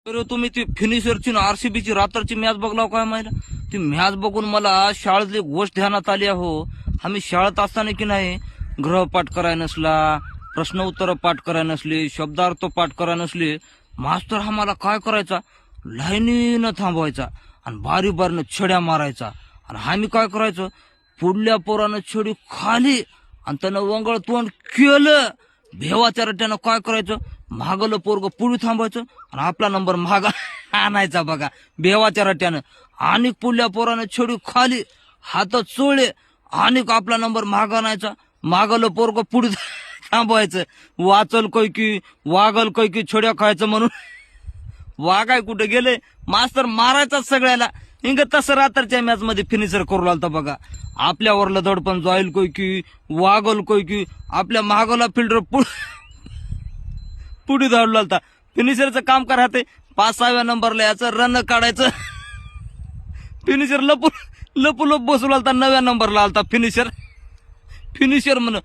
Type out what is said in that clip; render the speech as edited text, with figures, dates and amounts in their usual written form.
तर तुम्ही ती फिनिशरची आरसीबीची रात्रची मॅच बघलाव काय माहिती? ती मॅच बघून मला शाळेतली गोष्ट ध्यानात आली हो. आम्ही शाळेत असताना की नाही ग्रहपाठ करायला नसला, प्रश्न उत्तर पाठ करायला नसली, शब्दार्थ पाठ करायला नसली, मास्तर आम्हाला काय करायचा, लाईनीनं थांबवायचा आणि बारी बारीनं छड्या मारायचा. आणि आम्ही काय करायचो, पुढल्या पोरानं छडी खाली आणि त्यानं वंगळ तोंड केलं. भेवाच्या रट्यानं काय करायचं, मागलं पोरग पुढे थांबायचं आणि आपला नंबर मागा आणायचा बघा भेवाच्या रट्यानं. आणि पुढल्या पोरानं छडी खाली हात चोळले आणि आपला नंबर मागा आणायचा, मागलं पोरग पुढे थांबवायचं. वाचल कैकी वागल कैकी छड्या खायचं म्हणून वागाय कुठे गेले, मास्तर मारायचाच सगळ्याला. इंग तसं रात्रच्या मॅच मध्ये फिनिशर करू लागतं बघा. आपल्यावरलं दडपण जाईल कैकी वागल कैकी, आपल्या मागला फिल्डर पुढे धाडू लागता. फिनिशरचं काम करायचं 5-6व्या नंबरला याचं रन काढायचं. फिनिशर लपू लपू लप बसू लागता 9व्या नंबरला आलता फिनिशर. फिनिशर म्हण